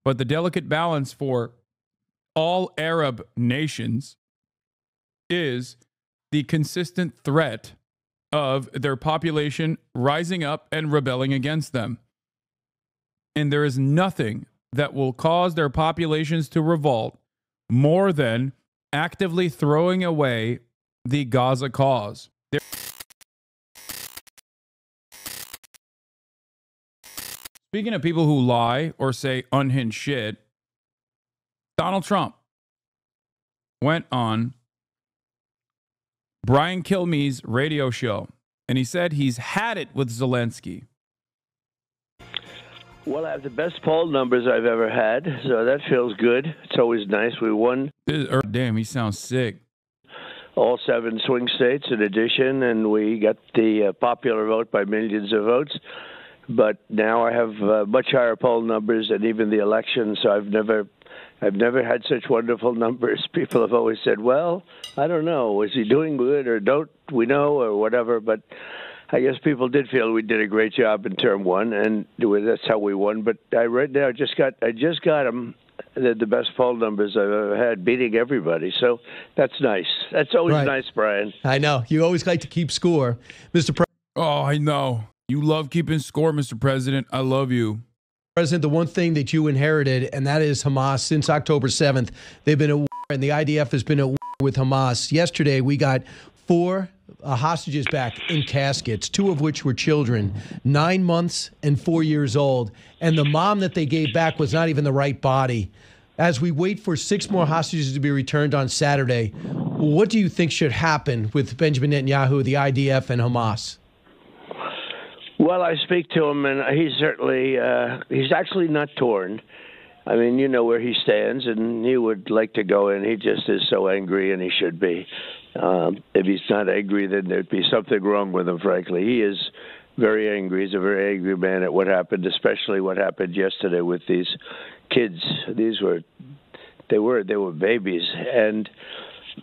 But the delicate balance for all Arab nations is the consistent threat of their population rising up and rebelling against them. And there is nothing that will cause their populations to revolt more than actively throwing away the Gaza cause. Speaking of people who lie or say unhinged shit, Donald Trump went on Brian Kilmeade's radio show, and he said he's had it with Zelensky. Well, I have the best poll numbers I've ever had, so that feels good. It's always nice. We won. Damn, he sounds sick. All 7 swing states in addition, and we got the popular vote by millions of votes. But now I have much higher poll numbers than even the election, so I've never had such wonderful numbers. People have always said, well, I don't know, is he doing good or don't we know or whatever, but I guess people did feel we did a great job in term 1, and that's how we won. But right now I just got them the best poll numbers I've ever had, beating everybody. So that's nice. That's always nice, Brian. I know. You always like to keep score, Mr. President. Oh, I know. You love keeping score, Mr. President. I love you. President, the one thing that you inherited, and that is Hamas. Since October 7th, they've been at war, and the IDF has been at war with Hamas. Yesterday, we got 4 hostages back in caskets, 2 of which were children, 9 months and 4 years old. And the mom that they gave back was not even the right body. As we wait for 6 more hostages to be returned on Saturday, what do you think should happen with Benjamin Netanyahu, the IDF, and Hamas? Well, I speak to him, and he's actually not torn. I mean, you know where he stands, and he would like to go in. He just is so angry, and he should be. If he's not angry, then there'd be something wrong with him, frankly. He is very angry. He's a very angry man at what happened, especially what happened yesterday with these kids. They were babies, and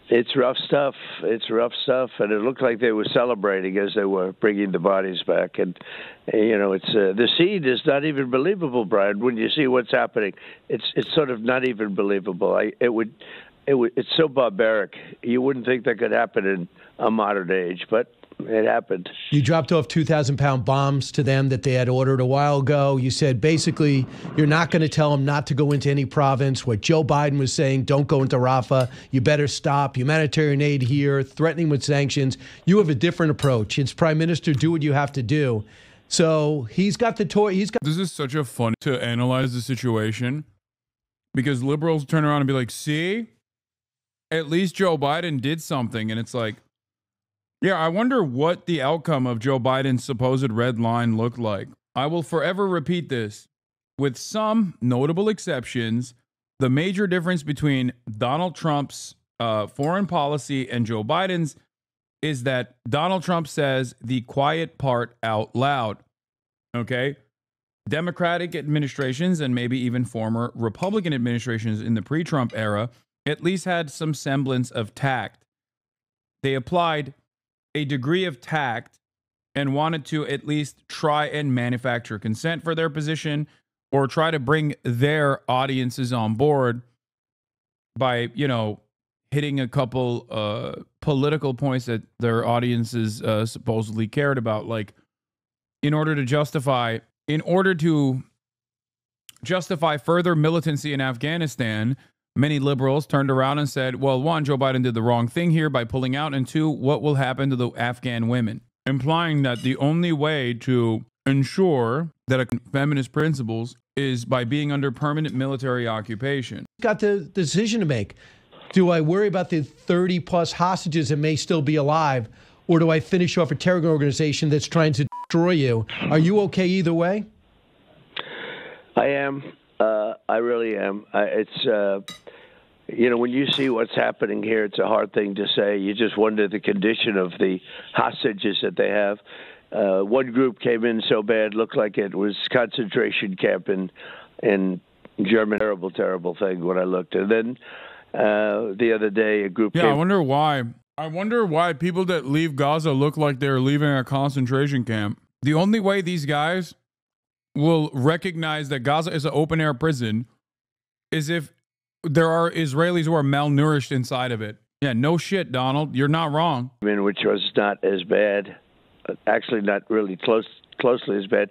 it's rough stuff. It's rough stuff, and it looked like they were celebrating as they were bringing the bodies back. And it's the scene is not even believable, Brian. When you see what's happening, it's sort of not even believable. It's so barbaric. You wouldn't think that could happen in a modern age, but it happened. You dropped off 2,000-pound bombs to them that they had ordered a while ago. You said basically you're not going to tell them not to go into any province. What Joe Biden was saying, don't go into Rafah. You better stop. Humanitarian aid here, threatening with sanctions. You have a different approach. It's Prime Minister, do what you have to do. So he's got the toy. This is such a fun to analyze the situation because liberals turn around and be like, see, at least Joe Biden did something. And it's like, yeah, I wonder what the outcome of Joe Biden's supposed red line looked like. I will forever repeat this. With some notable exceptions, the major difference between Donald Trump's foreign policy and Joe Biden's is that Donald Trump says the quiet part out loud. Okay? Democratic administrations and maybe even former Republican administrations in the pre-Trump era at least had some semblance of tact. They applied a degree of tact and wanted to at least try and manufacture consent for their position or try to bring their audiences on board by, hitting a couple political points that their audiences supposedly cared about. Like, in order to justify further militancy in Afghanistan, many liberals turned around and said, well, 1, Joe Biden did the wrong thing here by pulling out, and 2, what will happen to the Afghan women? Implying that the only way to ensure that feminist principles is by being under permanent military occupation. Got the decision to make. Do I worry about the 30-plus hostages that may still be alive, or do I finish off a terror organization that's trying to destroy you? Are you okay either way? I am. I really am. When you see what's happening here, it's a hard thing to say. You just wonder the condition of the hostages that they have. One group came in so bad, looked like it was concentration camp in Germany. Terrible, terrible thing when I looked. And then the other day, a group came. I wonder why. I wonder why people that leave Gaza look like they're leaving a concentration camp. The only way these guys will recognize that Gaza is an open-air prison as if there are Israelis who are malnourished inside of it. Yeah, no shit, Donald. You're not wrong. I mean, which was not as bad. Actually, not really closely as bad.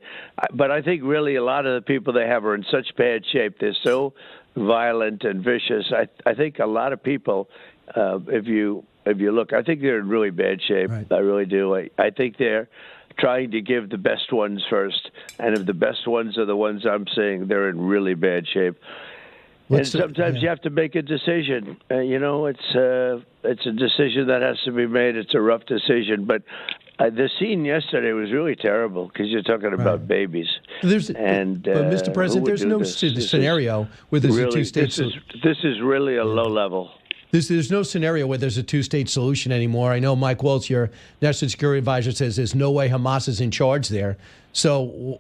But I think really a lot of the people they have are in such bad shape. They're so violent and vicious. I think a lot of people, if you look, I think they're in really bad shape. Right. I really do. I think they're trying to give the best ones first. And if the best ones are the ones I'm seeing, they're in really bad shape. And sometimes you have to make a decision. It's a decision that has to be made. It's a rough decision. But the scene yesterday was really terrible because you're talking about babies. But Mr. President, there's no scenario where there's a two-state solution. This is really a low level. There's no scenario where there's a two-state solution anymore. I know Mike Waltz, your national security advisor, says there's no way Hamas is in charge there. So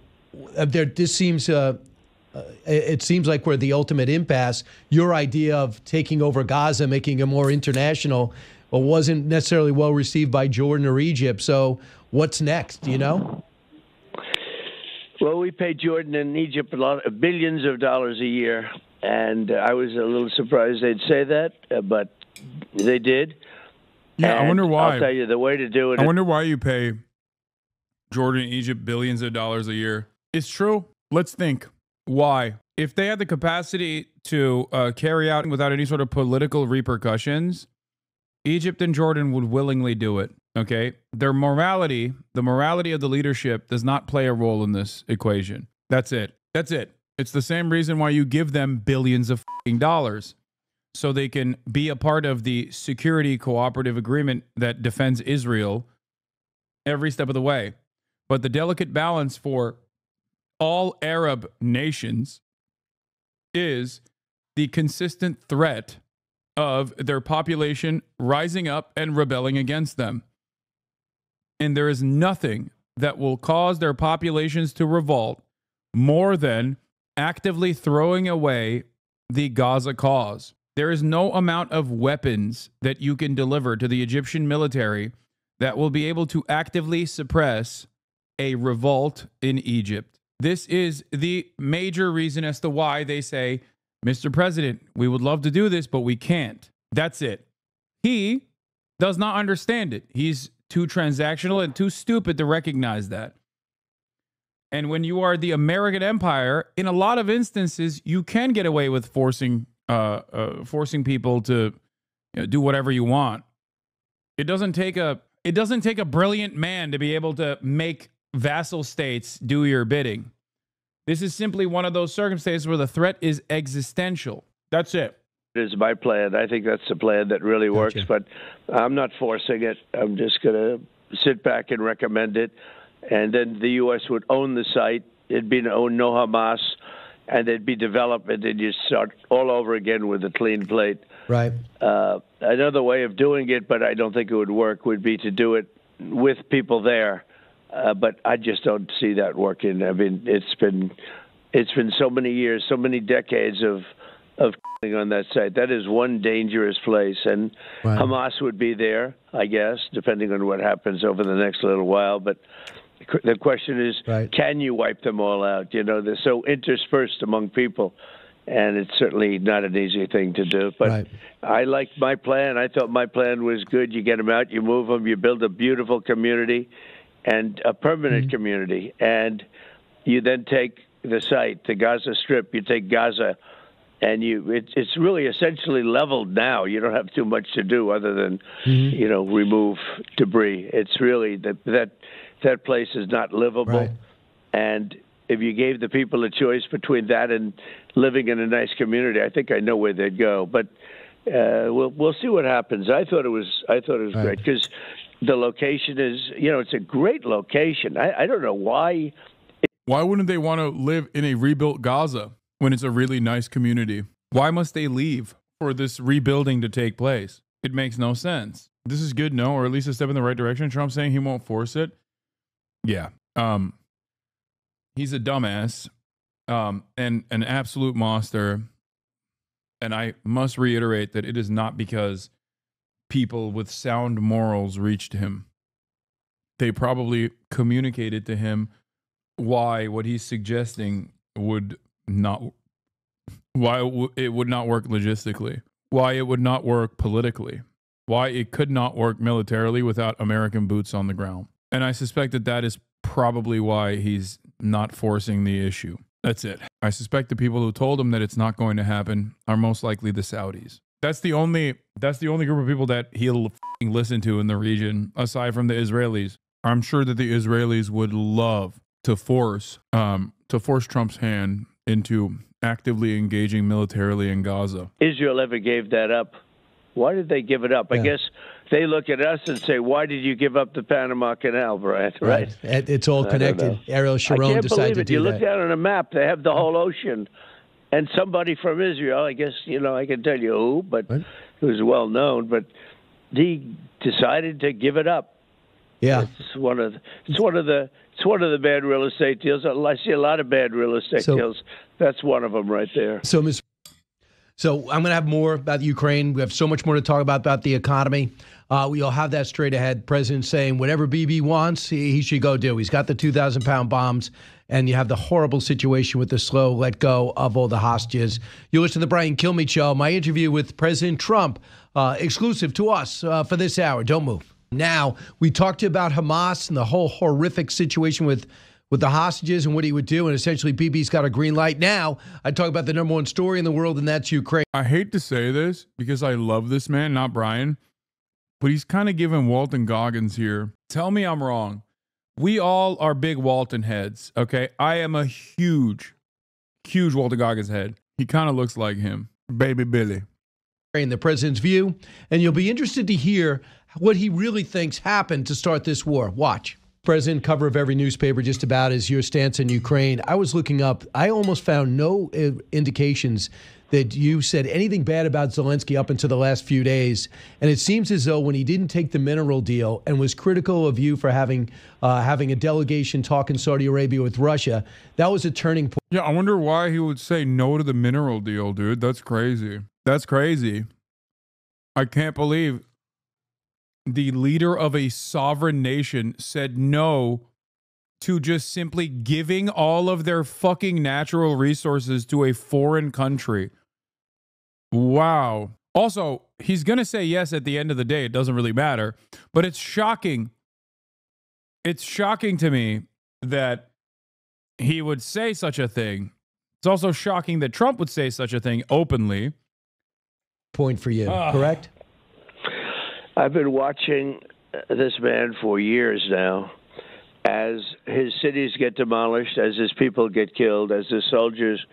this seems... it seems like we're at the ultimate impasse. Your idea of taking over Gaza, making it more international, wasn't necessarily well received by Jordan or Egypt. So what's next, do you know? Well, we pay Jordan and Egypt billions of dollars a year, and I was a little surprised they'd say that, but they did. Yeah, and I wonder why. I'll tell you, the way to do it... I wonder why you pay Jordan and Egypt billions of dollars a year. It's true. Let's think. Why? If they had the capacity to carry out without any sort of political repercussions, Egypt and Jordan would willingly do it. Okay? Their morality, the morality of the leadership, does not play a role in this equation. That's it. That's it. It's the same reason why you give them billions of dollars, so they can be a part of the security cooperative agreement that defends Israel every step of the way. But the delicate balance for all Arab nations is the consistent threat of their population rising up and rebelling against them. And there is nothing that will cause their populations to revolt more than actively throwing away the Gaza cause. There is no amount of weapons that you can deliver to the Egyptian military that will be able to actively suppress a revolt in Egypt. This is the major reason as to why they say, Mr. President, we would love to do this, but we can't. That's it. He does not understand it. He's too transactional and too stupid to recognize that. And when you are the American empire, in a lot of instances, you can get away with forcing people to do whatever you want. It doesn't take a brilliant man to be able to make vassal states do your bidding. This is simply one of those circumstances where the threat is existential. That's it. It is my plan. I think that's the plan that really works, but I'm not forcing it. I'm just going to sit back and recommend it. And then the U.S. would own the site. It'd be no Hamas, and it'd be development, and you start all over again with a clean plate. Right. Another way of doing it, but I don't think it would work, would be to do it with people there. But I just don't see that working. I mean, it's been so many years, so many decades of on that site. That is one dangerous place, and right. Hamas would be there, I guess, depending on what happens over the next little while. But the question is, right. Can you wipe them all out? You know, they're so interspersed among people, and it's certainly not an easy thing to do. But right. I liked my plan. I thought my plan was good. You get them out, you move them, you build a beautiful community and a permanent community, and you then take the site, the Gaza Strip, you take Gaza, and it's really essentially leveled now. You don't have too much to do other than, remove debris. It's really that place is not livable. Right. And if you gave the people a choice between that and living in a nice community, I think I know where they'd go. But we'll see what happens. I thought it was right. Great because the location is, it's a great location. I don't know why. Why wouldn't they want to live in a rebuilt Gaza when it's a really nice community? Why must they leave for this rebuilding to take place? It makes no sense. This is good, no, or at least a step in the right direction. Trump's saying he won't force it. Yeah. He's a dumbass and an absolute monster. And I must reiterate that it is not because people with sound morals reached him. They probably communicated to him why what he's suggesting would not why it would not work logistically, why it would not work politically, why it could not work militarily without American boots on the ground. And I suspect that that is probably why he's not forcing the issue. That's it. I suspect the people who told him that it's not going to happen are most likely the Saudis. That's the only group of people that he'll listen to in the region, aside from the Israelis. I'm sure that the Israelis would love to force Trump's hand into actively engaging militarily in Gaza. Israel ever gave that up? Why did they give it up? Yeah. I guess they look at us and say, "Why did you give up the Panama Canal, Brian?" Right? It's all connected. Ariel Sharon I can't decided believe to it. do You that. look down on a map; they have the whole ocean, and somebody from Israel. I guess I can tell you who, but Right. it was well known. But he decided to give it up. Yeah. It's one of the bad real estate deals. I see a lot of bad real estate deals. That's one of them right there. So I'm going to have more about Ukraine. We have so much more to talk about the economy. We'll have that straight ahead. President saying whatever BB wants, he should go do. He's got the 2,000-pound bombs, and you have the horrible situation with the slow let go of all the hostages. You listen to the Brian Kilmeade Show, my interview with President Trump, exclusive to us for this hour. Don't move. Now, we talked to you about Hamas and the whole horrific situation with the hostages and what he would do, and essentially BB's got a green light. Now, I talk about the number one story in the world, and that's Ukraine. I hate to say this because I love this man, not Brian, but he's kind of giving Walton Goggins here. Tell me I'm wrong. We all are big Walton heads, okay? I am a huge Walton Goggins head. He kind of looks like him. Baby Billy. In the president's view, and you'll be interested to hear what he really thinks happened to start this war. Watch. President, cover of every newspaper just about is your stance in Ukraine. I was looking up. I almost found no indications that you said anything bad about Zelensky up until the last few days. And it seems as though when he didn't take the mineral deal and was critical of you for having a delegation talk in Saudi Arabia with Russia, that was a turning point. Yeah, I wonder why he would say no to the mineral deal, dude. That's crazy. That's crazy. I can't believe the leader of a sovereign nation said no to just simply giving all of their fucking natural resources to a foreign country. Wow. Also, he's going to say yes at the end of the day. It doesn't really matter. But it's shocking. It's shocking to me that he would say such a thing. It's also shocking that Trump would say such a thing openly. Point for you, correct? I've been watching this man for years now as his cities get demolished, as his people get killed, as his soldiers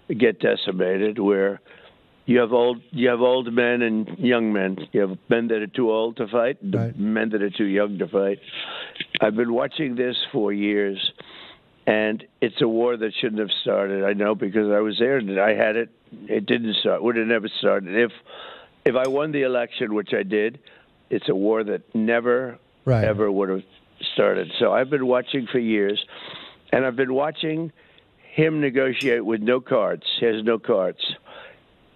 get decimated, where you have old men and young men. You have men that are too old to fight, and men that are too young to fight. I've been watching this for years, and it's a war that shouldn't have started. I know because I was there and I had it. It didn't start. Would have never started. If I won the election, which I did, it's a war that never, ever would have started. So I've been watching for years, and I've been watching him negotiate with no cards. He has no cards.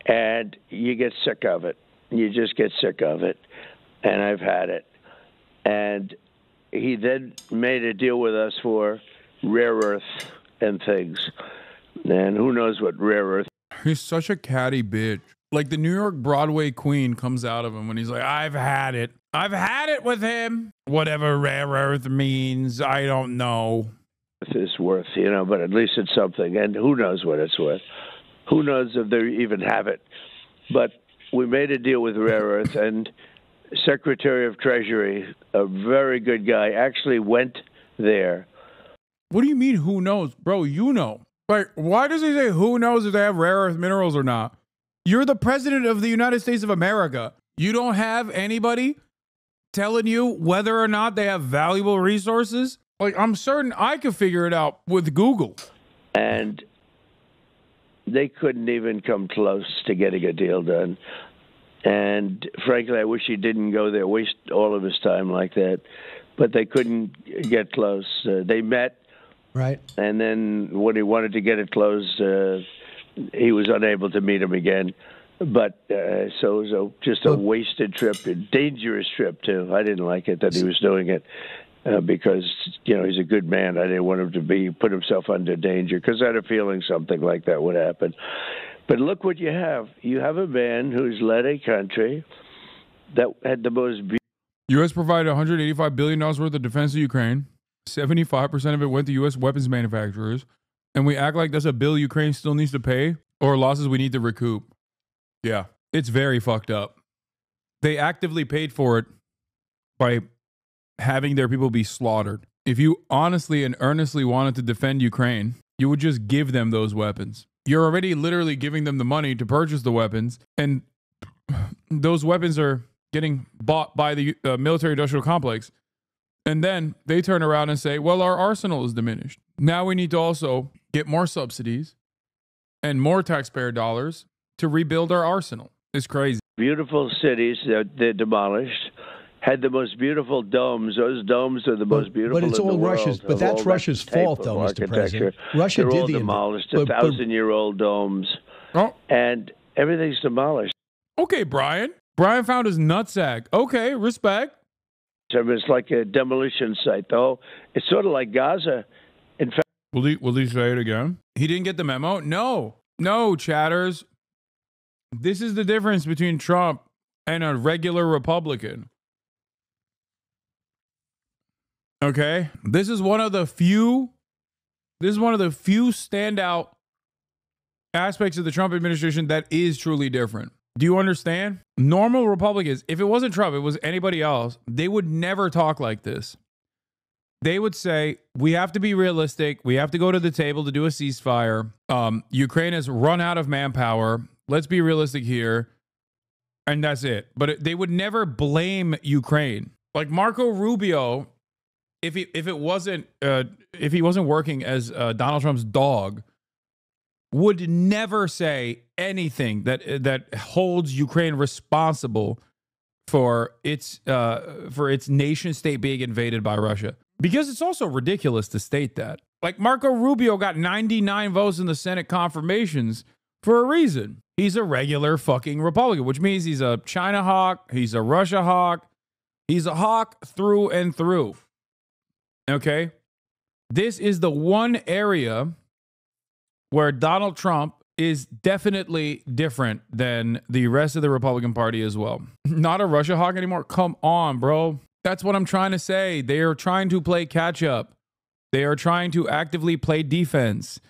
And you get sick of it. You just get sick of it. And I've had it. And he then made a deal with us for rare earth and things. And who knows what rare earth. He's such a catty bitch. Like the New York Broadway queen comes out of him when he's like, I've had it. I've had it with him. Whatever rare earth means, I don't know. It's worth, but at least it's something. And who knows what it's worth. Who knows if they even have it. But we made a deal with rare earth, and Secretary of Treasury, a very good guy, actually went there. What do you mean, who knows? Bro, you know. Like, why does he say who knows if they have rare earth minerals or not? You're the president of the United States of America. You don't have anybody telling you whether or not they have valuable resources? Like, I'm certain I could figure it out with Google. And they couldn't even come close to getting a deal done. And frankly, I wish he didn't go there, waste all of his time like that. But they couldn't get close. They met. Right. And then when he wanted to get it closed, he was unable to meet him again. But so it was just a wasted trip, a dangerous trip, too. I didn't like it that he was doing it because, he's a good man. I didn't want him to put himself under danger because I had a feeling something like that would happen. But look what you have. You have a man who's led a country that had the most U.S. provided $185 billion worth of defense to Ukraine. 75% of it went to U.S. weapons manufacturers. And we act like that's a bill Ukraine still needs to pay or losses we need to recoup. Yeah, it's very fucked up. They actively paid for it by having their people be slaughtered. If you honestly and earnestly wanted to defend Ukraine, you would just give them those weapons. You're already literally giving them the money to purchase the weapons, and those weapons are getting bought by the military-industrial complex. And then they turn around and say, well, our arsenal is diminished. Now we need to also get more subsidies and more taxpayer dollars to rebuild our arsenal. It's crazy. Beautiful cities that they're demolished. Had the most beautiful domes. Those domes are the most beautiful. But it's in all the world. Russia's. But that's Russia's fault, though, Mr. President. Russia They're did all the demolished. 1,000-year-old domes, and everything's demolished. Okay, Brian. Brian found his nutsack. Okay, respect. So it's like a demolition site, though. It's sort of like Gaza. In fact, will he say it again? He didn't get the memo. No, chatters. This is the difference between Trump and a regular Republican. Okay, this is one of the few standout aspects of the Trump administration that is truly different. Do you understand? Normal Republicans, if it wasn't Trump, it was anybody else, they would never talk like this. They would say, we have to be realistic. We have to go to the table to do a ceasefire. Ukraine has run out of manpower. Let's be realistic here. And that's it. But they would never blame Ukraine. Like Marco Rubio, if he wasn't working as Donald Trump's dog, would never say anything that holds Ukraine responsible for its nation state being invaded by Russia. Because it's also ridiculous to state that. Like Marco Rubio got 99 votes in the Senate confirmations for a reason. He's a regular fucking Republican, which means he's a China hawk, he's a Russia hawk, he's a hawk through and through. Okay? This is the one area where Donald Trump is definitely different than the rest of the Republican Party as well. Not a Russia hawk anymore. Come on, bro. That's what I'm trying to say. They are trying to play catch up. They are trying to actively play defense.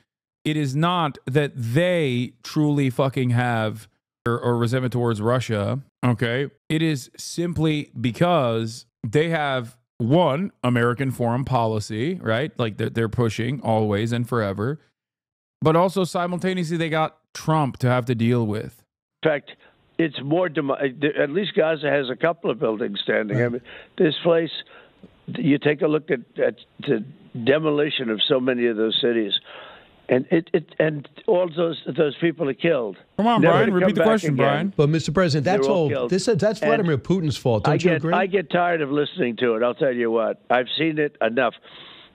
It is not that they truly fucking have or resentment towards Russia. Okay. It is simply because they have one, American foreign policy, right? Like they're pushing always and forever. But also simultaneously, they got Trump to have to deal with. In fact, it's more, at least Gaza has a couple of buildings standing. Right. I mean, this place, you take a look at the demolition of so many of those cities, and all those people are killed. Come on, Brian, repeat the question, Brian. But Mr. President, that's that's Vladimir Putin's fault. Don't you agree? I get tired of listening to it. I'll tell you what. I've seen it enough.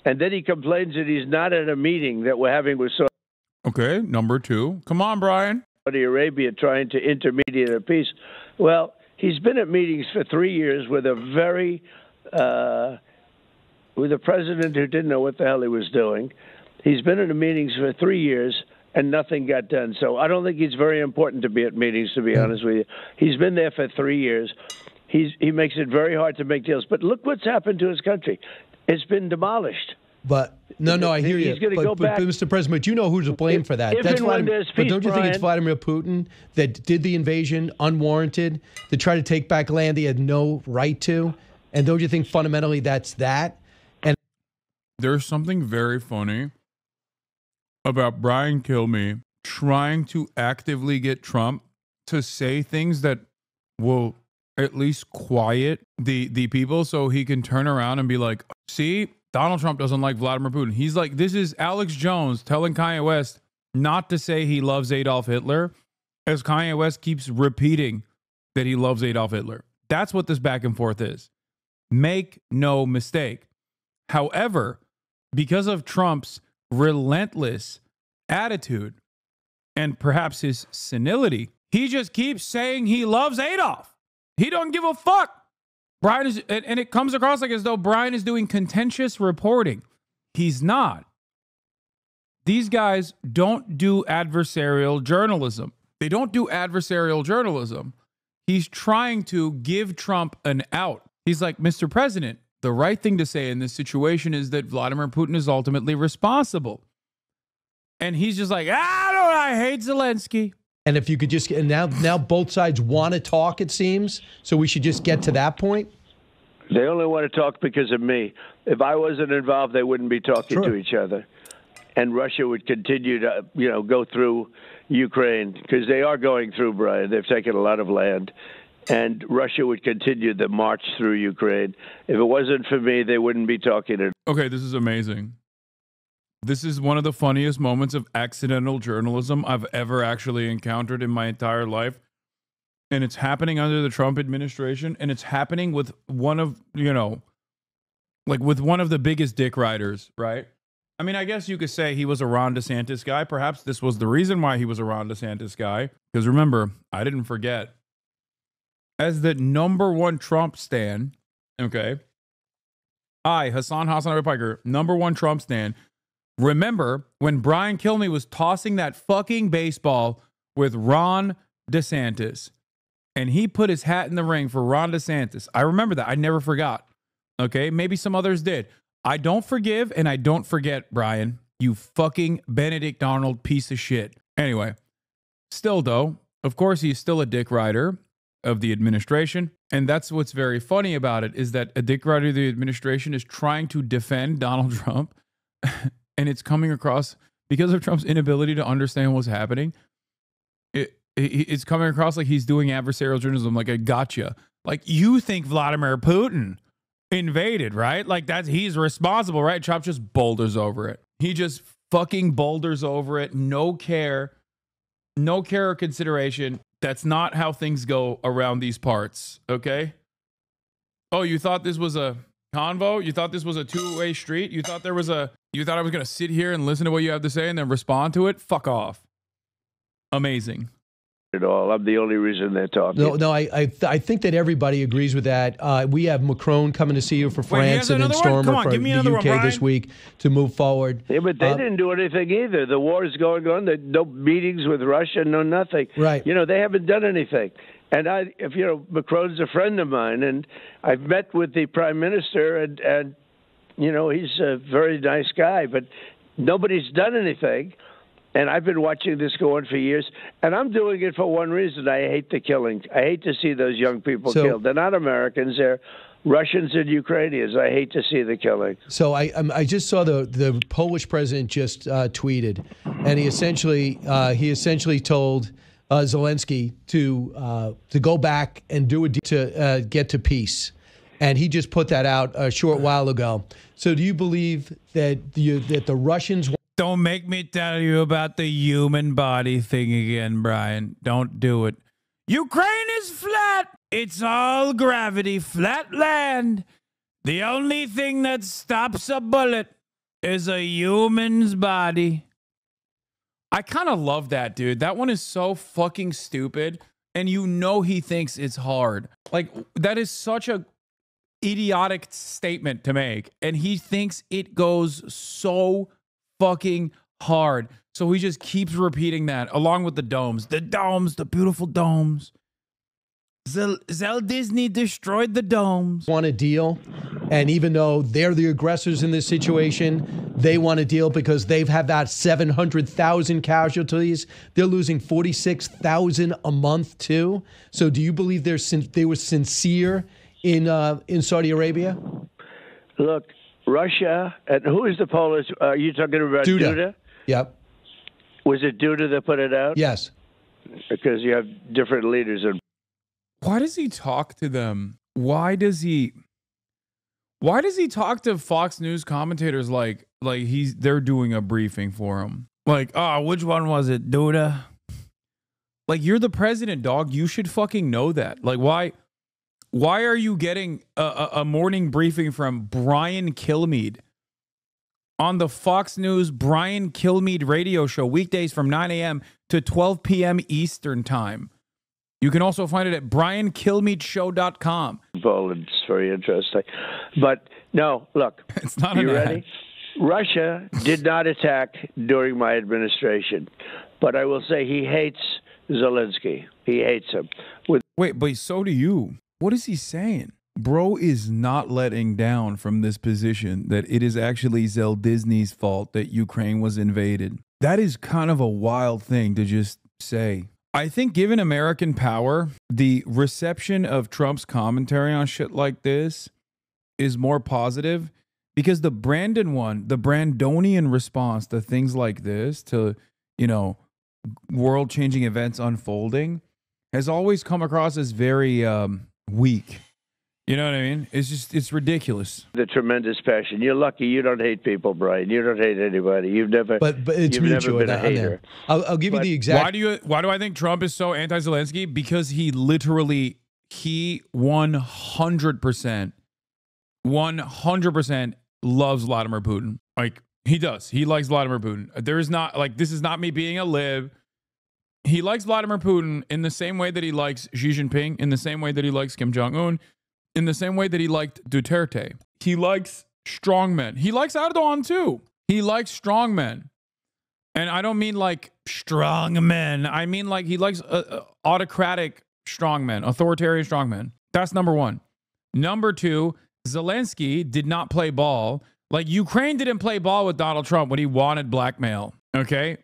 And then he complains that he's not at a meeting that we're having with Saudi. Okay, number two. Come on, Brian. Saudi Arabia trying to intermediate a peace. Well, he's been at meetings for 3 years with a president who didn't know what the hell he was doing. He's been in the meetings for 3 years and nothing got done. So I don't think it's very important to be at meetings, to be honest with you. He's been there for 3 years. He makes it very hard to make deals. But look what's happened to his country. It's been demolished. But no, I hear you. He's going to go back. But Mr. President, do you know who's to blame for that? That's Vladimir. But don't you think it's Vladimir Putin that did the invasion unwarranted, to try to take back land he had no right to? And don't you think fundamentally that's that? And there's something very funny about Brian Kilmeade trying to actively get Trump to say things that will at least quiet the people so he can turn around and be like, see, Donald Trump doesn't like Vladimir Putin. He's like, this is Alex Jones telling Kanye West not to say he loves Adolf Hitler, as Kanye West keeps repeating that he loves Adolf Hitler. That's what this back and forth is. Make no mistake. However, because of Trump's relentless attitude and perhaps his senility, he just keeps saying he loves Adolf. He don't give a fuck. Brian is, and it comes across like as though Brian is doing contentious reporting. He's not. These guys don't do adversarial journalism. They don't do adversarial journalism. He's trying to give Trump an out. He's like, Mr. President, the right thing to say in this situation is that Vladimir Putin is ultimately responsible. And he's just like, I hate Zelensky. And if you could just, and now both sides want to talk, it seems, so we should just get to that point. They only want to talk because of me. If I wasn't involved, they wouldn't be talking to each other. And Russia would continue to, go through Ukraine, because they are going through, Brian. They've taken a lot of land. And Russia would continue the march through Ukraine. If it wasn't for me, they wouldn't be talking to. Okay, this is amazing. This is one of the funniest moments of accidental journalism I've ever actually encountered in my entire life. And it's happening under the Trump administration, and it's happening with one of, with one of the biggest dick riders, right? I mean, I guess you could say he was a Ron DeSantis guy. Perhaps this was the reason why he was a Ron DeSantis guy. Because remember, I didn't forget, as the #1 Trump stan, okay, Hasan Piker, #1 Trump stan, remember when Brian Kilmeade was tossing that fucking baseball with Ron DeSantis, and he put his hat in the ring for Ron DeSantis. I remember that. I never forgot. Okay, maybe some others did. I don't forgive and I don't forget, Brian. You fucking Benedict Arnold piece of shit. Anyway, still though, of course he's still a dick rider of the administration. And that's what's very funny about it, is that a dick rider of the administration is trying to defend Donald Trump. And it's coming across, because of Trump's inability to understand what's happening, it's coming across like he's doing adversarial journalism, like a gotcha. Like, you think Vladimir Putin invaded, right? Like, he's responsible, right? Trump just boulders over it. He just fucking boulders over it. No care or consideration. That's not how things go around these parts, okay? Oh, you thought this was a convo? You thought this was a two-way street? You thought I was going to sit here and listen to what you have to say and then respond to it? Fuck off. Amazing. At all. I'm the only reason they're talking. No, I think that everybody agrees with that. We have Macron coming to see you for France, and then Stormer for the UK this week to move forward. Yeah, but they didn't do anything either. The war is going on. No meetings with Russia, no nothing. Right. They haven't done anything. And Macron's a friend of mine, and I've met with the prime minister, and he's a very nice guy, but nobody's done anything. And I've been watching this go on for years, and I'm doing it for one reason. I hate the killing. I hate to see those young people killed. They're not Americans. They're Russians and Ukrainians. I hate to see the killing. So I just saw the Polish president just tweeted, and he essentially told Zelensky to go back and do to get to peace. And he just put that out a short while ago. So do you believe that the Russians... Don't make me tell you about the human body thing again, Brian. Don't do it. Ukraine is flat. It's all gravity, flat land. The only thing that stops a bullet is a human's body. I kind of love that, dude. That one is so fucking stupid. And he thinks it's hard. Like, that is such a idiotic statement to make. And he thinks it goes so fucking hard. So he just keeps repeating that along with the domes, the beautiful domes. Zell Disney destroyed the domes. Want a deal, and even though they're the aggressors in this situation, they want a deal because they've had that 700,000 casualties. They're losing 46,000 a month too. So do you believe they were sincere in Saudi Arabia? Look, Russia, and who is the Polish? Are you talking about Duda? Yep. Was it Duda that put it out? Yes. Because you have different leaders. Why does he talk to them? Why does he talk to Fox News commentators like they're doing a briefing for him? Like, oh, which one was it, Duda? Like, you're the president, dog. You should fucking know that. Like, why are you getting a morning briefing from Brian Kilmeade on the Fox News Brian Kilmeade radio show, weekdays from 9 a.m. to 12 p.m. Eastern time? You can also find it at briankilmeadshow.com. Well, it's very interesting. But no, look. It's not you an ready? ad. Russia did not attack during my administration, but I will say he hates Zelensky. He hates him. Wait, but so do you. What is he saying? Bro is not letting down from this position that it is actually Disney's fault that Ukraine was invaded. That is kind of a wild thing to just say. I think given American power, the reception of Trump's commentary on shit like this is more positive because the Brandonian response to things like this, to, you know, world-changing events unfolding, has always come across as very weak. You know what I mean? It's ridiculous. The tremendous passion. You're lucky you don't hate people, Brian. You don't hate anybody. You've never. But it's you've mutual. never been a hater. I'll give you the exact. Why do I think Trump is so anti-Zelensky? Because he 100% loves Vladimir Putin. Like, he does. He likes Vladimir Putin. There is not, like, this is not me being a lib. He likes Vladimir Putin in the same way that he likes Xi Jinping, in the same way that he likes Kim Jong-un, in the same way that he liked Duterte. He likes strongmen. He likes Erdogan too. He likes strongmen. And I don't mean like strongmen. I mean like he likes autocratic strongmen, authoritarian strongmen. That's number one. Number two, Zelensky did not play ball. Like, Ukraine didn't play ball with Donald Trump when he wanted blackmail. Okay?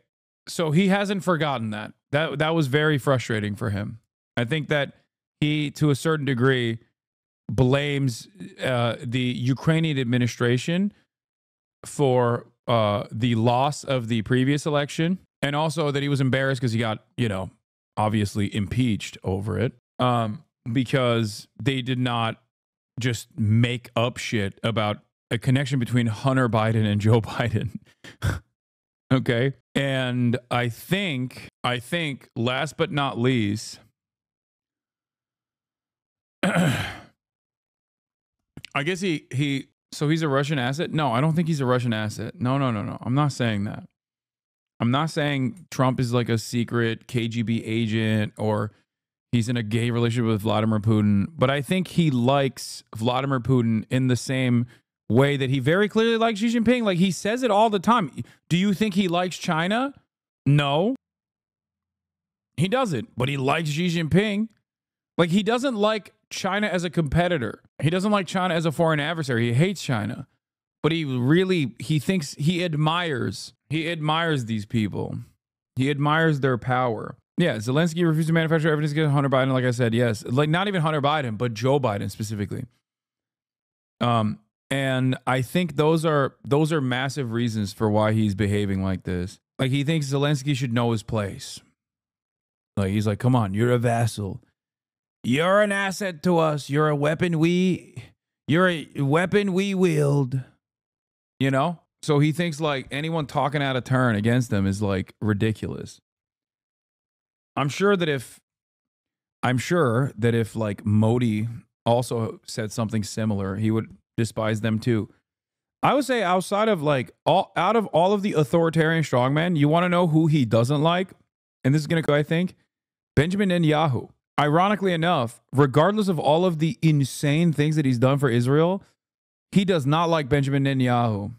So he hasn't forgotten that. That was very frustrating for him. I think that he, to a certain degree, blames the Ukrainian administration for the loss of the previous election, and also that he was embarrassed because he got, you know, obviously impeached over it, because they did not just make up shit about a connection between Hunter Biden and Joe Biden. Okay. And I think last but not least, I guess so he's a Russian asset? No, I don't think he's a Russian asset. No. I'm not saying that. I'm not saying Trump is like a secret KGB agent or he's in a gay relationship with Vladimir Putin, but I think he likes Vladimir Putin in the same way that he very clearly likes Xi Jinping. Like, he says it all the time. Do you think he likes China? No. He doesn't, but he likes Xi Jinping. Like, he doesn't like China as a competitor. He doesn't like China as a foreign adversary. He hates China. But he thinks he admires these people. He admires their power. Yeah, Zelensky refused to manufacture evidence against Hunter Biden, like I said, yes. Like, not even Hunter Biden, but Joe Biden specifically. And I think those are massive reasons for why he's behaving like this. Like, he thinks Zelensky should know his place. Like, he's like, come on, you're a vassal. You're an asset to us. You're a weapon we wield. You know? So he thinks like anyone talking out of turn against him is like ridiculous. I'm sure that if like Modi also said something similar, he would despise them too. I would say out of all of the authoritarian strongmen, you want to know who he doesn't like? And this is going to go, I think, Benjamin Netanyahu. Ironically enough, regardless of all of the insane things that he's done for Israel, he does not like Benjamin Netanyahu.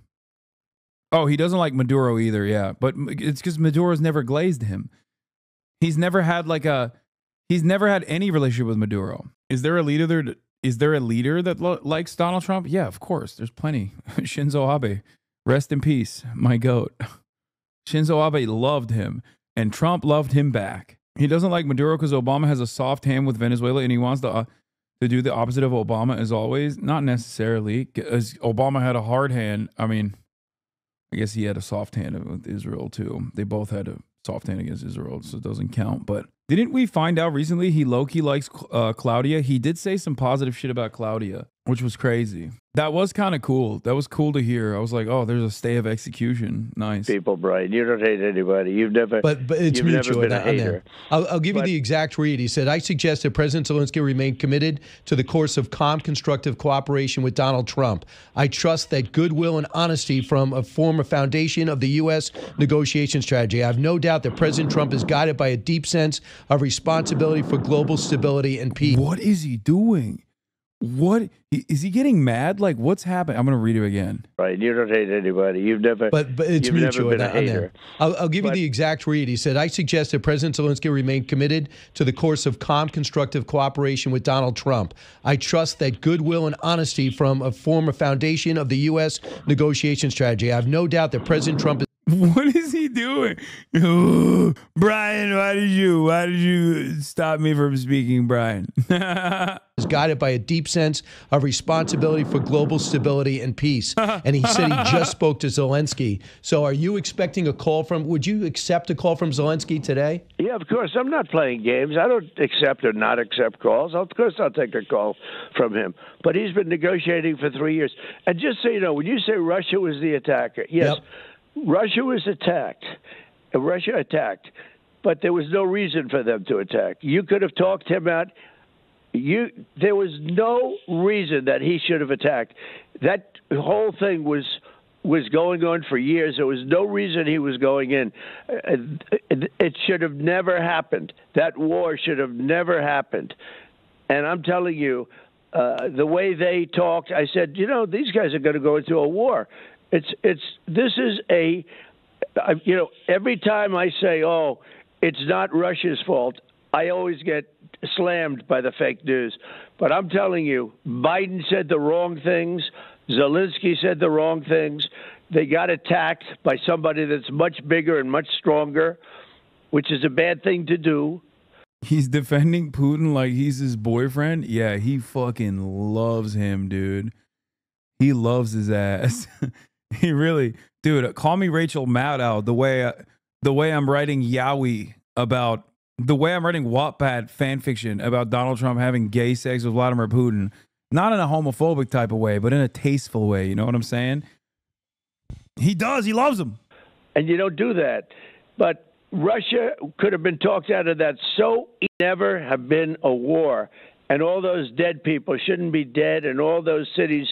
Oh, he doesn't like Maduro either, yeah. But it's because Maduro's never glazed him. He's never had any relationship with Maduro. Is there a leader that likes Donald Trump? Yeah, of course. There's plenty. Shinzo Abe. Rest in peace, my goat. Shinzo Abe loved him, and Trump loved him back. He doesn't like Maduro because Obama has a soft hand with Venezuela, and he wants to do the opposite of Obama as always. Not necessarily, because Obama had a hard hand. I mean, I guess he had a soft hand with Israel too. They both had a soft hand against Israel, so it doesn't count. But didn't we find out recently he low-key likes Claudia? He did say some positive shit about Claudia, which was crazy. That was kind of cool. That was cool to hear. I was like, oh, there's a stay of execution. Nice. People, Brian, you don't hate anybody. You've never. But it's you've mutual. Never been a hater. I'll give you the exact read. He said, I suggest that President Zelensky remain committed to the course of calm, constructive cooperation with Donald Trump. I trust that goodwill and honesty form a foundation of the U.S. negotiation strategy. I have no doubt that President Trump is guided by a deep sense of responsibility for global stability and peace. What is he doing? What is he getting mad? Like, what's happening? I'm gonna read it again. Right, you don't hate anybody. You've never, but it's you've mutual never been a on there. hater. I'll give you the exact read. He said, "I suggest that President Zelensky remain committed to the course of calm, constructive cooperation with Donald Trump. I trust that goodwill and honesty form a foundation of the U.S. negotiation strategy. I have no doubt that President Trump is." What is he doing? Ooh, Brian, why did you stop me from speaking, Brian? Is guided by a deep sense of responsibility for global stability and peace. And he said he just spoke to Zelensky. So are you expecting a call from, would you accept a call from Zelensky today? Yeah, of course. I'm not playing games. I don't accept or not accept calls. Of course I'll take a call from him. But he's been negotiating for 3 years. And just so you know, when you say Russia was the attacker, yes, Yep. Russia was attacked. Russia attacked. But there was no reason for them to attack. You could have talked him out. There was no reason that he should have attacked. That whole thing was going on for years. There was no reason he was going in. It should have never happened. That war should have never happened. And I'm telling you, the way they talked, I said, you know, these guys are going to go into a war. This is a, you know, every time I say, oh, it's not Russia's fault, I always get slammed by the fake news. But I'm telling you, Biden said the wrong things. Zelensky said the wrong things. They got attacked by somebody that's much bigger and much stronger, which is a bad thing to do. He's defending Putin like he's his boyfriend. Yeah, he fucking loves him, dude. He loves his ass. He really, dude. Call me Rachel Maddow. The way I'm writing Yowie about, the way I'm writing Wattpad fan fiction about Donald Trump having gay sex with Vladimir Putin, not in a homophobic type of way, but in a tasteful way. You know what I'm saying? He does. He loves him. And you don't do that. But Russia could have been talked out of that. So never have been a war. And all those dead people shouldn't be dead, and all those cities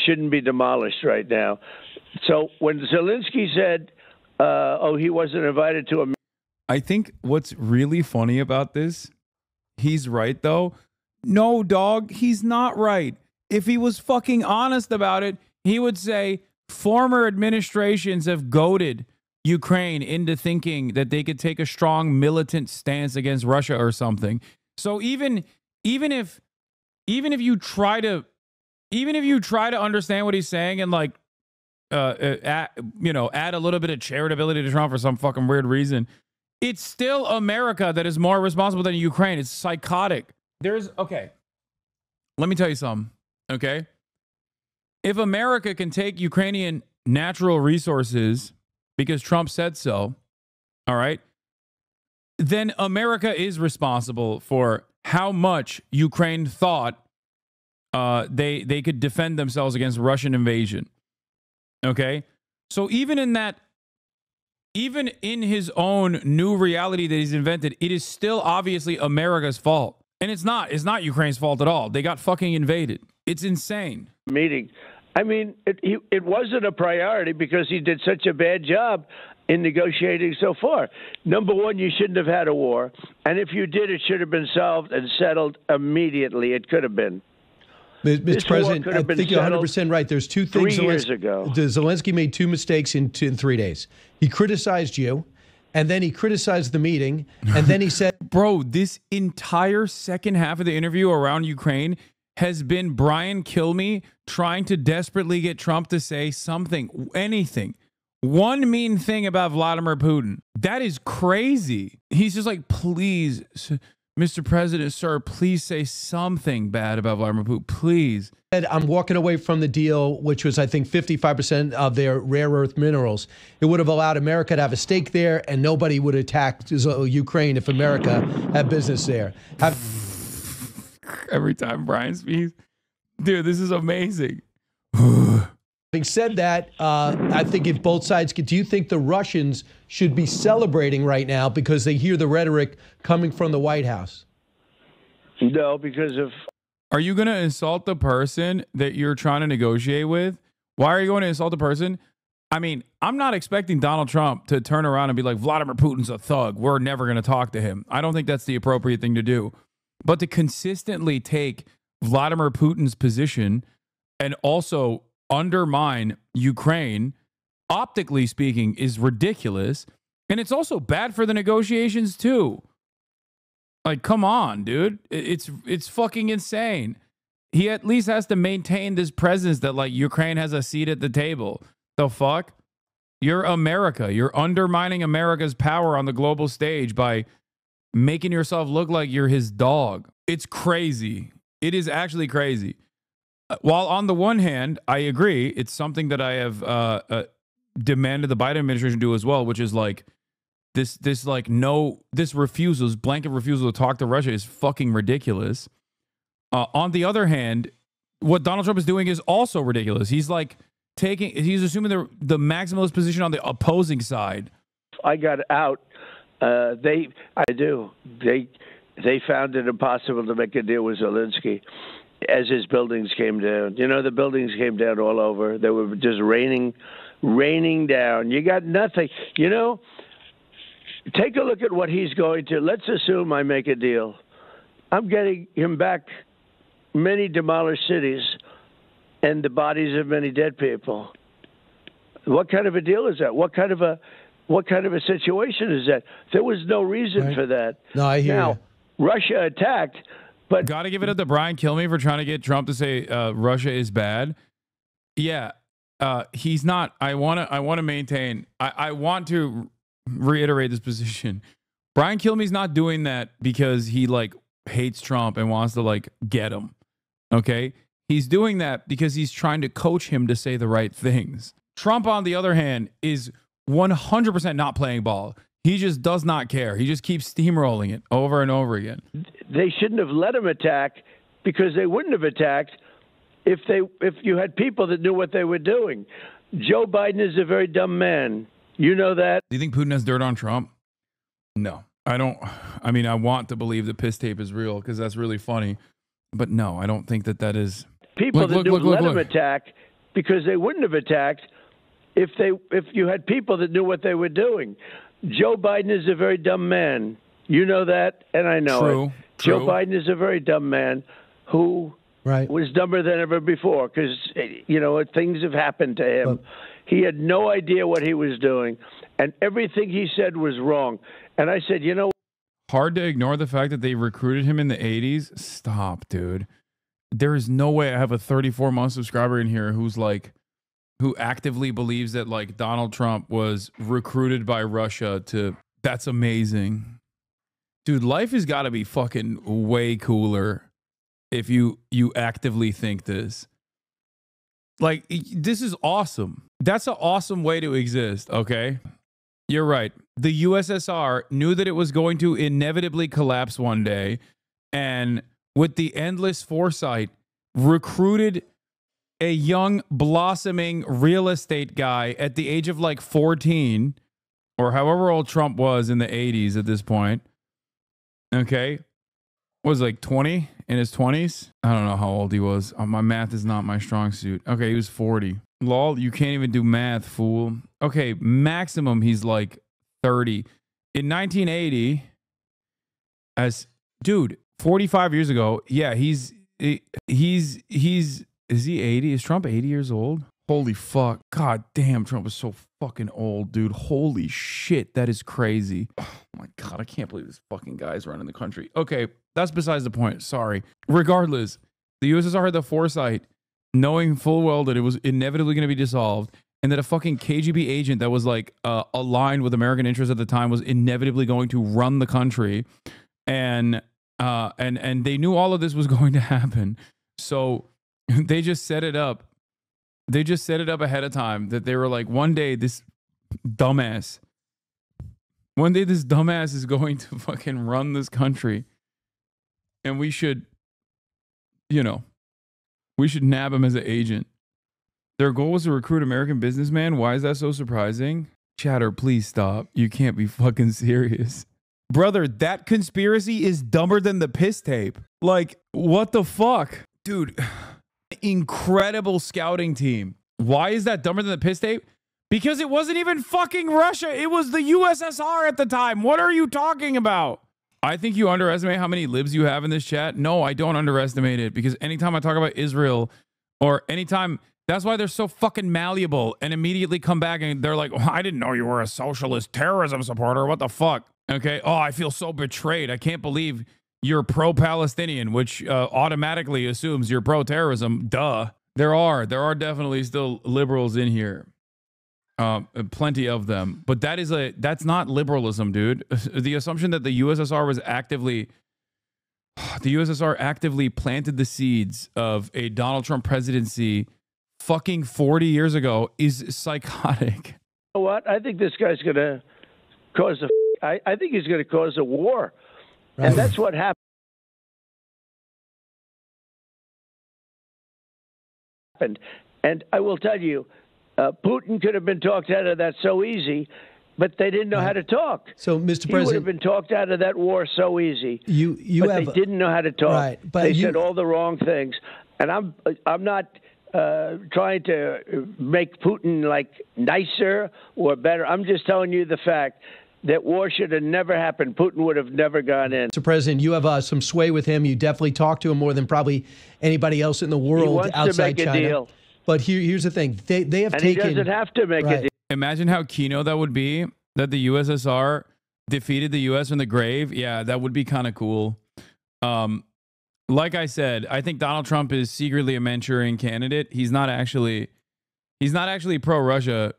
shouldn't be demolished right now. So when Zelensky said, oh, he wasn't invited to a... I think what's really funny about this, he's right, though. No, dog, he's not right. If he was fucking honest about it, he would say former administrations have goaded Ukraine into thinking that they could take a strong militant stance against Russia or something. So even if you try to understand what he's saying and like add a little bit of charitability to Trump for some fucking weird reason, it's still America that is more responsible than Ukraine. It's psychotic. Okay. Let me tell you something. Okay. If America can take Ukrainian natural resources because Trump said so, all right, then America is responsible for how much Ukraine thought they could defend themselves against Russian invasion. Okay? So even in his own new reality that he's invented, it is still obviously America's fault. And it's not Ukraine's fault at all. They got fucking invaded. It's insane. Meeting. I mean, it wasn't a priority because he did such a bad job in negotiating so far. Number one, you shouldn't have had a war. And if you did, it should have been solved and settled immediately. It could have been. Mr. President, I think you're 100% right. There's two things. 3 years ago. Zelensky made two mistakes in 3 days. He criticized you, and then he criticized the meeting, and then he said... Bro, this entire second half of the interview around Ukraine has been Brian Kilmeade trying to desperately get Trump to say something, anything. One mean thing about Vladimir Putin. That is crazy. He's just like, please, Mr. President, sir, please say something bad about Vladimir Putin, please. I'm walking away from the deal, which was, I think, 55% of their rare earth minerals. It would have allowed America to have a stake there, and nobody would attack Ukraine if America had business there. Every time Brian speaks, dude, this is amazing. Having said that, I think if both sides do you think the Russians should be celebrating right now because they hear the rhetoric coming from the White House? No, because of... Are you going to insult the person that you're trying to negotiate with? Why are you going to insult the person? I mean, I'm not expecting Donald Trump to turn around and be like, Vladimir Putin's a thug. We're never going to talk to him. I don't think that's the appropriate thing to do. But to consistently take Vladimir Putin's position and also undermine Ukraine, optically speaking, is ridiculous. And it's also bad for the negotiations too. Like, come on, dude. It's fucking insane. He at least has to maintain this presence that like Ukraine has a seat at the table. The fuck? You're America. You're undermining America's power on the global stage by making yourself look like you're his dog. It's crazy. It is actually crazy. While on the one hand, I agree, it's something that I have demanded the Biden administration do as well, which is like this refusal, this blanket refusal to talk to Russia is fucking ridiculous. On the other hand, what Donald Trump is doing is also ridiculous. He's like he's assuming the maximalist position on the opposing side. I got out. They found it impossible to make a deal with Zelensky as his buildings came down. You know, the buildings came down all over. They were just raining down. You got nothing. You know, take a look at what he's going to. Let's assume I make a deal. I'm getting him back many demolished cities and the bodies of many dead people. What kind of a deal is that? What kind of a situation is that? There was no reason for that. No, I hear you. Russia attacked, but got to give it up to Brian Kilmeade for trying to get Trump to say Russia is bad. Yeah, he's not. I want to maintain. I want to reiterate this position. Brian Kilmeade's not doing that because he like hates Trump and wants to like get him. Okay, he's doing that because he's trying to coach him to say the right things. Trump, on the other hand, is 100% not playing ball. He just does not care. He just keeps steamrolling it over and over again. They shouldn't have let him attack because they wouldn't have attacked if you had people that knew what they were doing. Joe Biden is a very dumb man. You know that. Do you think Putin has dirt on Trump? No, I don't. I mean, I want to believe the piss tape is real because that's really funny. But no, I don't think that is. People that knew let him attack because they wouldn't have attacked if you had people that knew what they were doing. Joe Biden is a very dumb man. You know that, and I know it. Joe Biden is a very dumb man who was dumber than ever before because, you know, things have happened to him. He had no idea what he was doing, and everything he said was wrong. And I said, you know, hard to ignore the fact that they recruited him in the 80s. Stop, dude. There is no way I have a 34-month subscriber in here who actively believes that like Donald Trump was recruited by Russia to. That's amazing. Dude, life has got to be fucking way cooler if you actively think this. Like, this is awesome. That's an awesome way to exist, okay? You're right. The USSR knew that it was going to inevitably collapse one day, and with the endless foresight, recruited a young, blossoming real estate guy at the age of like 14, or however old Trump was in the 80s at this point. Okay. Was like 20 in his 20s. I don't know how old he was. My math is not my strong suit. Okay, he was 40. Lol, you can't even do math, fool. Okay, maximum he's like 30. In 1980, as dude, 45 years ago, yeah, is he 80? Is Trump 80 years old? Holy fuck. God damn, Trump is so fucking old, dude. Holy shit, that is crazy. Oh my God, I can't believe this fucking guy's running the country. Okay, that's besides the point. Sorry. Regardless, the USSR had the foresight, knowing full well that it was inevitably going to be dissolved, and that a fucking KGB agent that was like aligned with American interests at the time was inevitably going to run the country, and they knew all of this was going to happen. So they just set it up. They just set it up ahead of time that they were like, one day this dumbass is going to fucking run this country, and we should nab him as an agent. Their goal was to recruit American businessmen. Why is that so surprising? Chatter, please stop. You can't be fucking serious. Brother, that conspiracy is dumber than the piss tape. Like, what the fuck? Dude, incredible scouting team. Why is that dumber than the piss tape? Because it wasn't even fucking Russia. It was the USSR at the time. What are you talking about? I think you underestimate how many libs you have in this chat. No, I don't underestimate it, because anytime I talk about Israel, or anytime, that's why they're so fucking malleable and immediately come back and they're like, oh, I didn't know you were a socialist terrorism supporter. What the fuck? Okay. Oh, I feel so betrayed. I can't believe you're pro-Palestinian, which automatically assumes you're pro-terrorism. Duh. There are definitely still liberals in here. Plenty of them, but that's not liberalism, dude. The assumption that the USSR actively planted the seeds of a Donald Trump presidency fucking 40 years ago is psychotic. You know what? I think this guy's going to cause I think he's going to cause a war. Right. And that's what happened. And I will tell you, Putin could have been talked out of that so easy, but they didn't know how to talk. So, Mr. President, he would have been talked out of that war so easy. They didn't know how to talk. Right, but they said all the wrong things. And I'm not trying to make Putin like nicer or better. I'm just telling you the fact that war should have never happened. Putin would have never gone in. Mr. President, you have some sway with him. You definitely talk to him more than probably anybody else in the world outside China. He wants to make a deal. But here's the thing. They have taken... he doesn't have to make a deal. Imagine how keynote that would be, that the USSR defeated the US from the grave. Yeah, that would be kind of cool. Like I said, I think Donald Trump is secretly a Manchurian candidate. He's not actually pro-Russia.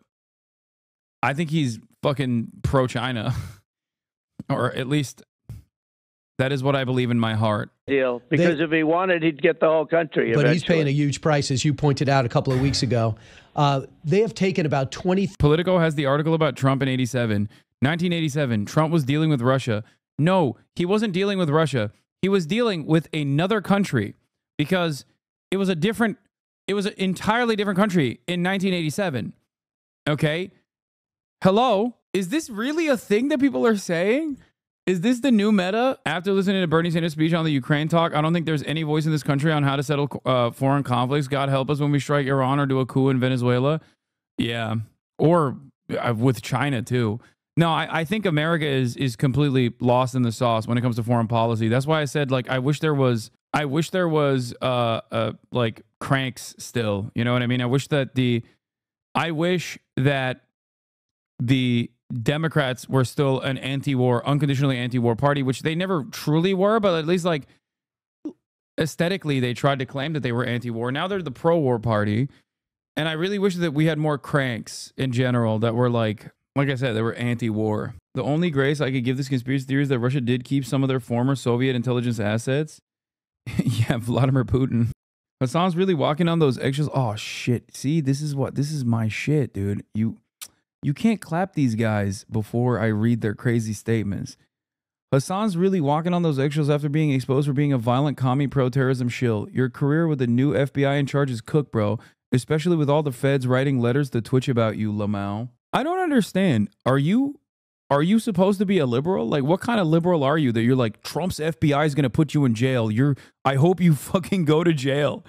I think he's fucking pro-China. Or at least that is what I believe in my heart. Deal. Because if he wanted, he'd get the whole country. But he's paying a huge price, as you pointed out a couple of weeks ago. They have taken about 20... Politico has the article about Trump in 1987, Trump was dealing with Russia. No, he wasn't dealing with Russia. He was dealing with another country, because it was an entirely different country in 1987. Okay? Hello? Is this really a thing that people are saying? Is this the new meta? After listening to Bernie Sanders' speech on the Ukraine talk, I don't think there's any voice in this country on how to settle foreign conflicts. God help us when we strike Iran or do a coup in Venezuela. Yeah. Or with China, too. No, I think America is completely lost in the sauce when it comes to foreign policy. That's why I said, like, I wish there was like cranks still. You know what I mean? I wish that the Democrats were still an anti-war, unconditionally anti-war party, which they never truly were, but at least like aesthetically they tried to claim that they were anti-war. Now they're the pro-war party. And I really wish that we had more cranks in general that were like I said, they were anti-war. The only grace I could give this conspiracy theory is that Russia did keep some of their former Soviet intelligence assets. Yeah, Vladimir Putin. Hasan's really walking on those eggshells. Oh shit. See, this is my shit, dude. You can't clap these guys before I read their crazy statements. Hasan's really walking on those eggshells after being exposed for being a violent commie pro-terrorism shill. Your career with the new FBI in charge is cooked, bro. Especially with all the feds writing letters to Twitch about you, Lamau. I don't understand. Are you supposed to be a liberal? Like, what kind of liberal are you that you're like, Trump's FBI is going to put you in jail? I hope you fucking go to jail.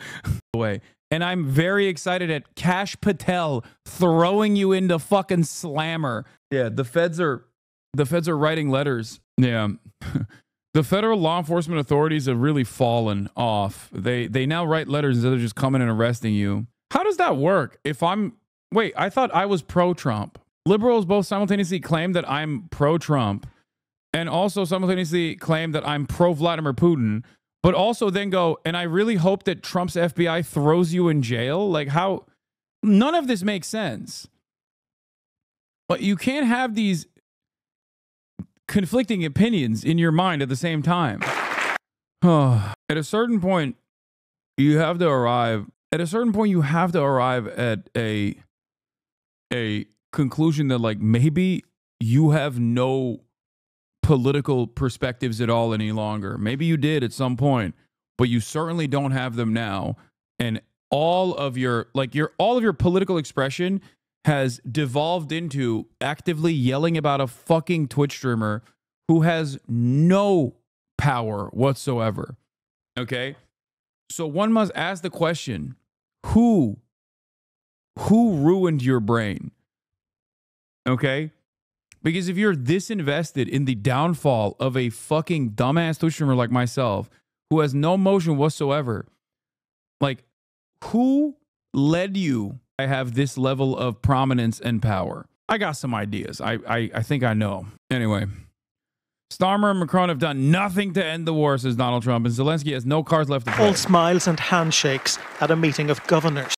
And I'm very excited at Kash Patel throwing you into fucking slammer. Yeah, the feds are writing letters. Yeah. The federal law enforcement authorities have really fallen off. They now write letters instead of just coming and arresting you. How does that work? Wait, I thought I was pro-Trump. Liberals both simultaneously claim that I'm pro-Trump and also simultaneously claim that I'm pro-Vladimir Putin, but also then go, and I really hope that Trump's FBI throws you in jail? Like, how? None of this makes sense. But you can't have these conflicting opinions in your mind at the same time. At a certain point, you have to arrive at a conclusion that, like, maybe you have no political perspectives at all any longer. Maybe you did at some point, but you certainly don't have them now. And all of your political expression has devolved into actively yelling about a fucking Twitch streamer who has no power whatsoever. Okay? So one must ask the question, who ruined your brain? Okay? Because if you're this invested in the downfall of a fucking dumbass Twitch streamer like myself, who has no motion whatsoever, like, who led you? I have this level of prominence and power. I got some ideas. I think I know. Anyway, Starmer and Macron have done nothing to end the war, says Donald Trump, and Zelensky has no cards left to play. All smiles and handshakes at a meeting of governors.